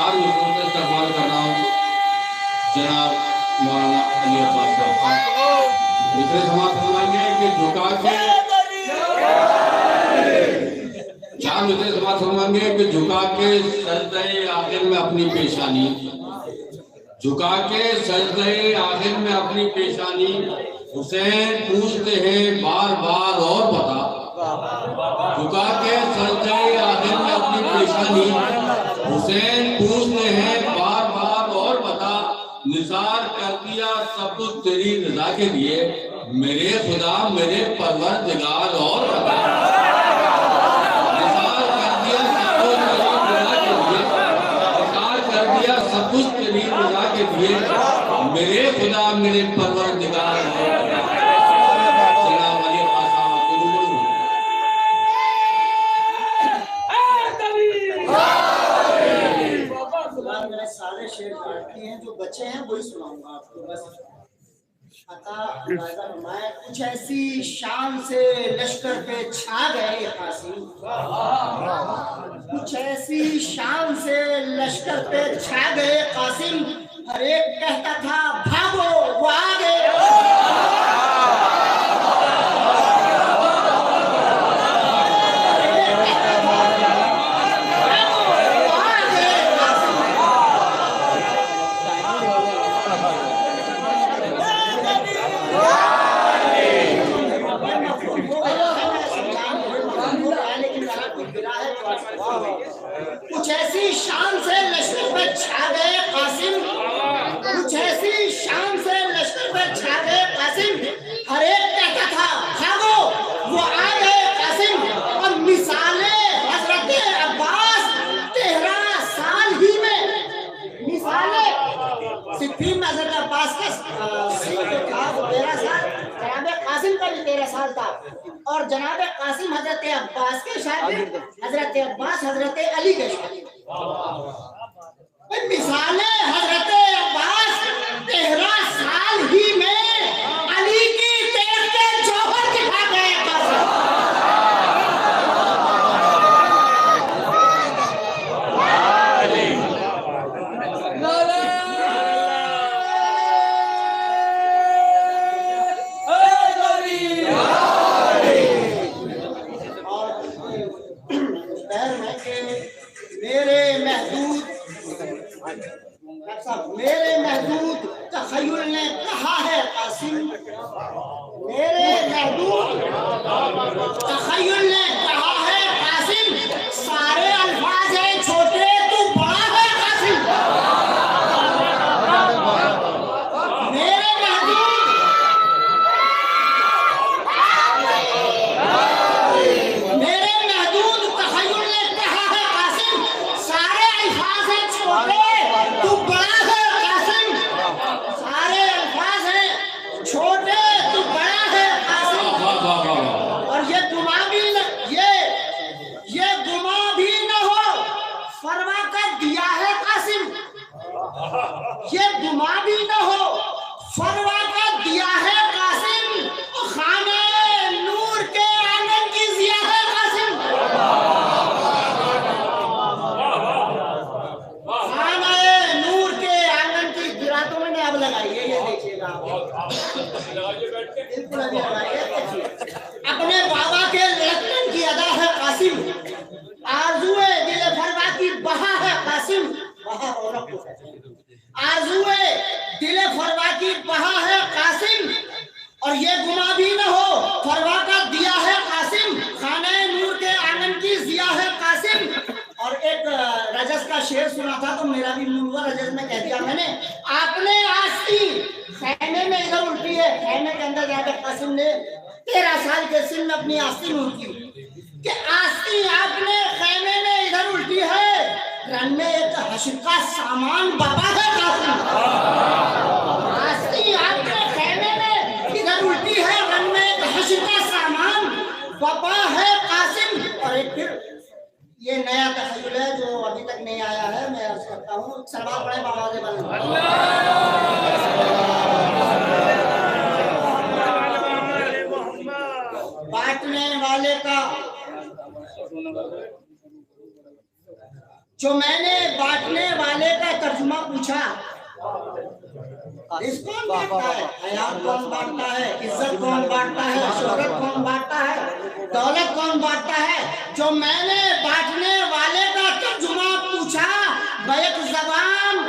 चार मिनटों से इस्तेमाल कर रहा हूँ जनाब मौलाना अली अब्बास साहब। दूसरे समाज फरमाएंगे कि झुका के चार दूसरे समाज फरमाएंगे कि झुका के सजदे आखिर में अपनी पेशानी, झुका के सजदे आखिर में अपनी पेशानी, हुसैन पूछते हैं बार बार और बता। झुका के सजदे आखिर में अपनी पेशानी, हुसैन पूछते हैं बार बार और बता। निसार कर दिया सब कुछ तेरी रजा के लिए, मेरे खुदा मेरे परवरदिगार और बता। निसार कर दिया सब कुछ तेरी रजा के लिए, निसार कर दिया सब कुछ तेरी रजा के लिए, मेरे खुदा मेरे परवरदिगार और बता। सारे शेर काटते हैं, जो बच्चे हैं वही सुनाऊंगा आपको बस। मैं कुछ ऐसी शान से लश्कर पे छा गए कासिम, कुछ ऐसी शान से लश्कर पे छा गए कासिम, हर एक कहता था भागो वो आ गए। कुछ ऐसी शान से लश्कर पे छा गए कासिम, कुछ ऐसी शान से लश्कर पे छा गए कासिम, हर एक कहता था भागो वो आ गए कासिम। और मिसाले हजरत अब्बास 13 साल ही में, मिसाले सिद्दीक में हजरत अब्बास का था वो 13 साल, जनाब कासिम का भी 13 साल था। और जनाब कासिम हजरत अब्बास के शागिर्द, हजरत अब्बास हजरत अली के शागिर्द। मिसाले हजरत अब्बास 13 साल ही में अली की तेज के जौहर दिखा गए। मेरे महदूद तखय्युल ने कहा है कासिम, मेरे महदूद तखय्युल ने कहा है कासिम, सारे अल्फाज है छोटे तू बड़ा है कासिम। मेरे महदूद, मेरे महदूद तखय्युल ने कहा है कासिम, सारे अल्फाज है छोटे तू बड़ा है कासिम, सारे अल्फाज हैं छोटे तू बड़ा है कासिम। और ये गुमा भी न हो फरवा कर दिया है कासिम, ये गुमा भी न हो फरवा कर दिया है कासिम, खाने नूर के आंगन की जिया है कासिम। अपने बाबा के लड़कपन की अदा है कासिम, आरज़ुए दिल फरवा की बहा है कासिम, आरज़ुए दिल फरवा की बहा है कासिम। और ये गुमा भी न हो फरवा का दिया है कासिम, खाने नूर के आंगन की जिया है कासिम। और एक रजस का शेर सुना था तो मेरा भी मुंह हुआ, रजस में कह दिया मैंने। आपने आस्तीन खैमे में इधर उल्टी है, खैमे के अंदर जाकर कासिम ने 13 साल के सिन में अपनी आस्तीन उल्टी कि आस्तीन आपने खैमे में इधर उल्टी है, रन में एक हश्र का सामान बाबा है कासिम। आस्तीन आपने खैमे में इधर उल्टी है, रन में एक हश्र का सामान बाबा है कासिम। और एक फिर ये नया तखय्युल है जो अभी तक नहीं आया है, मैं अर्ज करता हूँ। सलवात पढ़े बाबा दे बांटने वाले का जो मैंने बांटने वाले का तर्जुमा पूछा, रिस्क कौन बांटता है, हयात कौन बांटता है, इज्जत कौन बांटता है, शोहरत कौन बांटता है, दौलत कौन बांटता है। जो मैंने बांटने वाले का तर्जुमा पूछा, बैक जबान